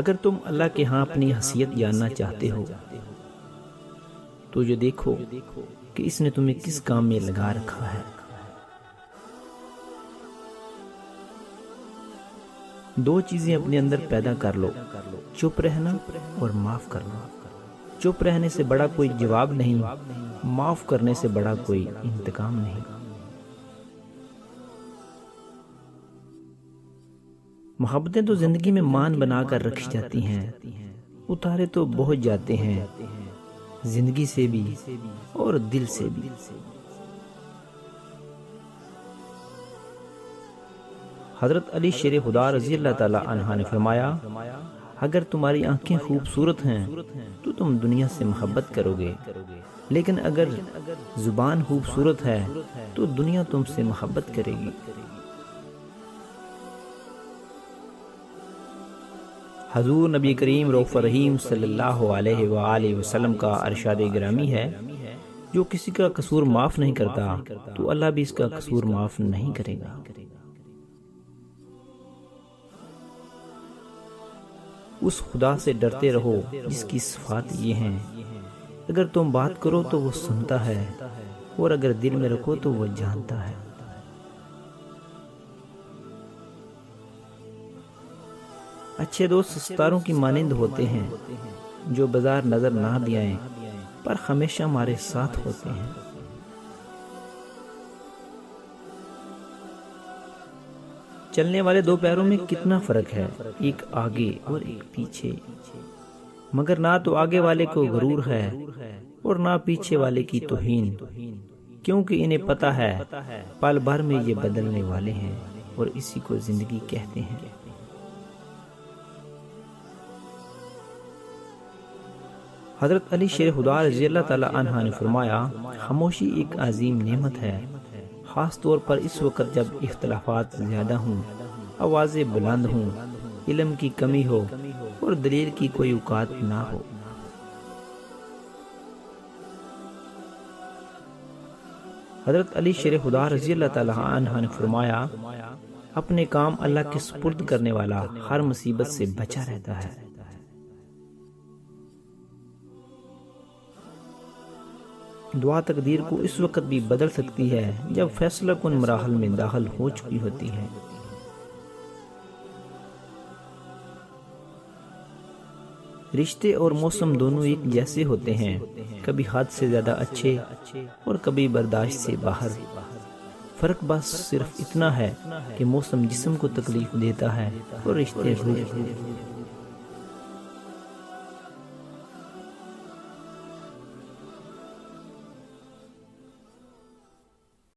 اگر تم اللہ کے ہاں اپنی حیثیت جاننا چاہتے ہو تو یہ دیکھو کہ اس نے تمہیں کس کام میں لگا رکھا ہے۔ دو چیزیں اپنے اندر پیدا کر لو، چپ رہنا اور معاف کرنا۔ چپ رہنے سے بڑا کوئی جواب نہیں، معاف کرنے سے بڑا کوئی انتقام نہیں۔ محبتیں تو زندگی میں مان بنا کر رکھی جاتی ہیں، اتارے تو بہت جاتے ہیں، زندگی سے بھی اور دل سے بھی۔ حضرت علی شیر خدا رضی اللہ تعالی عنہ نے فرمایا، اگر تمہاری آنکھیں خوبصورت ہیں تو تم دنیا سے محبت کرو گے، لیکن اگر زبان خوبصورت ہے تو دنیا تم سے محبت کرے گی۔ حضور نبی کریم رؤوف رحیم صلی اللہ علیہ وآلہ وسلم کا ارشاد گرامی ہے، جو کسی کا قصور معاف نہیں کرتا تو اللہ بھی اس کا قصور معاف نہیں کرے گا۔ اس خدا سے ڈرتے رہو جس کی صفات یہ ہیں، اگر تم بات کرو تو وہ سنتا ہے، اور اگر دل میں رکھو تو وہ جانتا ہے۔ اچھے دوست ستاروں کی مانند ہوتے ہیں، جو بازار نظر نہ بھی آئیں پر ہمیشہ ہمارے ساتھ ہوتے ہیں۔ چلنے والے دو پیروں میں کتنا فرق ہے، ایک آگے اور ایک پیچھے، مگر نہ تو آگے والے کو غرور ہے اور نہ پیچھے والے کی توہین، کیونکہ انہیں پتہ ہے پل بھر میں یہ بدلنے والے ہیں، اور اسی کو زندگی کہتے ہیں۔ حضرت علی شیر خدا رضی اللہ تعالی عنہ نے فرمایا، خاموشی ایک عظیم نعمت ہے، خاص طور پر اس وقت جب اختلافات زیادہ ہوں، آوازیں بلند ہوں، علم کی کمی ہو اور دلیل کی کوئی اوقات نہ ہو۔ حضرت علی شیر خدا رضی اللہ تعالی عنہ نے فرمایا، اپنے کام اللہ کے سپرد کرنے والا ہر مصیبت سے بچا رہتا ہے۔ دعا تقدیر کو اس وقت بھی بدل سکتی ہے جب فیصلہ کن مراحل میں داخل ہو چکی ہوتی ہے۔ رشتے اور موسم دونوں ایک جیسے ہوتے ہیں، کبھی حد سے زیادہ اچھے اور کبھی برداشت سے باہر۔ فرق بس صرف اتنا ہے کہ موسم جسم کو تکلیف دیتا ہے اور رشتے روح کو۔